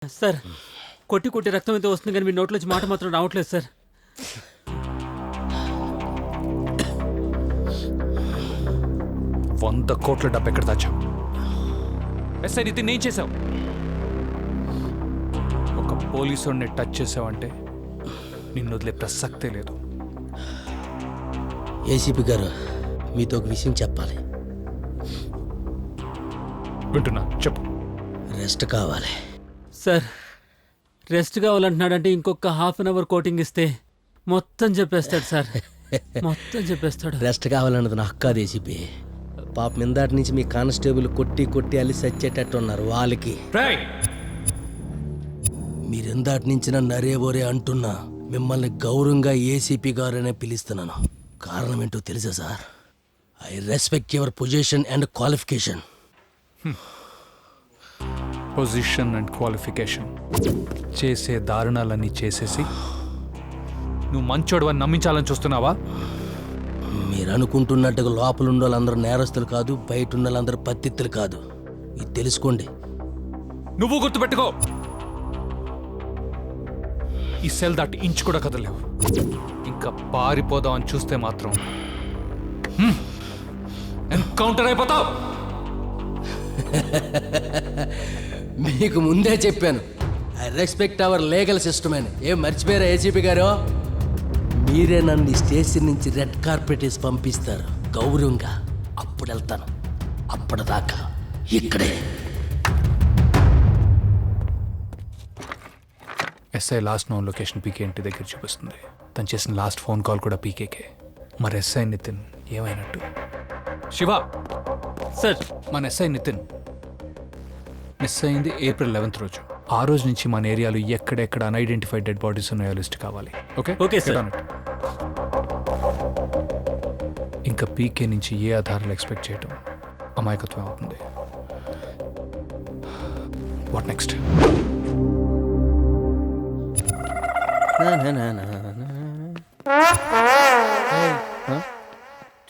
Sir కొట్టి కొట్టి రక్తం అయితే వస్తుంది కానీ మీ నోట్లోంచి మాట మాత్రం రావట్లేదు సార్. $100 కోట్ల డబ్బు ఎక్కడ దాచావు? ఎస్ఐ నితిన్ ఏం చేసావు? ఒక పోలీసుని టచ్ చేసావంటే నిన్ను వదిలే ప్రసక్తే లేదు. ఏసీపీ గారు మీతో ఒక విషయం చెప్పాలి. వింటున్నా, చెప్పు. రెస్ట్ కావాలి సార్. రెస్ట్ కావాలంటున్నాడంటే ఇంకొక ½ కోటింగ్ ఇస్తే మొత్తం చెప్పేస్తాడు సార్. మొత్తం చెప్పేస్తాడు. రెస్ట్ కావాలన్నది నాకు కాదు ఏసీపీ. పాప మిందాటి నుంచి మీ కానిస్టేబుల్ కొట్టి కొట్టి అల్లి సచ్చేటట్టు ఉన్నారు. వాళ్ళకి మీరిందాటి నుంచి నన్ను అరేబోరే అంటున్నా. మిమ్మల్ని గౌరవంగా ఏసీపీ గారు అనే పిలుస్తున్నాను. కారణం ఏంటో తెలుసా sir? I respect your position and qualification. Position and qualification చేసే దారుణాలన్నీ చేసేసి నువ్వు మంచోడు అని నమ్మించాలని చూస్తున్నావా? మీరు అనుకుంటున్నట్టుగా లోపల ఉన్న వాళ్ళందరూ నేరస్తులు కాదు, బయట ఉన్న వాళ్ళందరూ పత్తిత్తులు కాదు. ఇది తెలుసుకోండి. నువ్వు గుర్తుపెట్టుకో, ఈ సెల్ దాటి ఇంచు కూడా కదలేవు. ఇంకా పారిపోదాం అని చూస్తే మాత్రం ఎన్కౌంటర్ అయిపోతావు. మీకు ముందే చెప్పాను, I respect hour legal system అని. ఏం మర్చిపోయారా ఏసీపీ గారు? మీరే నన్ను స్టేషన్ నుంచి రెడ్ కార్పెట్ వేసి పంపిస్తారు గౌరవంగా. అప్పుడు వెళ్తాను. అప్పటిదాకా ఇక్కడే. ఎస్ఐ లాస్ట్ నోన్ లొకేషన్ పీకే ఇంటి దగ్గర చూపిస్తుంది. తను చేసిన లాస్ట్ ఫోన్ కాల్ కూడా పీకేకే. మరి ఎస్ఐ నితిన్ ఏమైనట్టు? శివ సార్, మన ఎస్ఐ నితిన్ మిస్ అయింది April 11th రోజు. ఆ రోజు నుంచి మన ఏరియాలో ఎక్కడెక్కడ అన్ఐడెంటిఫైడ్ డెడ్ బాడీస్ ఉన్నాయో లిస్ట్ కావాలి. Okay okay sir. ఇంకా పీకే నుంచి ఏ ఆధారాలు ఎక్స్పెక్ట్ చేయటం అమాయకత్వం అవుతుంది. What next?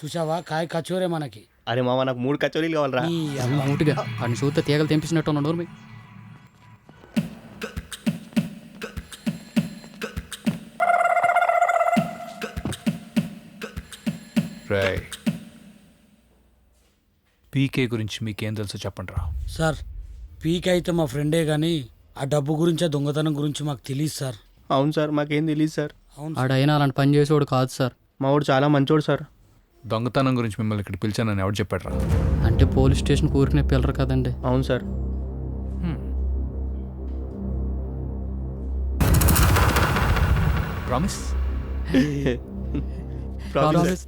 చూసావా కాయ కచోరే మనకి. అరే మామ, నాకు 3 కచోరీలు కావాలరా. మూటిగా అని చూస్తే తీగలు తెంపిస్తున్నట్టు ఉన్నాడు. మీ పీకే గురించి మీకేం తెలుసో చెప్పండి రా. సార్, పీక్ అయితే మా ఫ్రెండే కానీ ఆ డబ్బు గురించి ఆ దొంగతనం గురించి మాకు తెలియదు సార్. అవును సార్, మాకేం తెలియదు సార్. ఆడైనా అలాంటి పని చేసేవాడు కాదు సార్. మా వాడు చాలా మంచోడు సార్. దొంగతనం గురించి మిమ్మల్ని ఇక్కడ పిలిచానని ఎవరు చెప్పాడు రా? అంటే పోలీస్ స్టేషన్ ఊరికనే పిల్లరు కదండి. అవును సార్. ప్రామిస్? ప్రామిస్.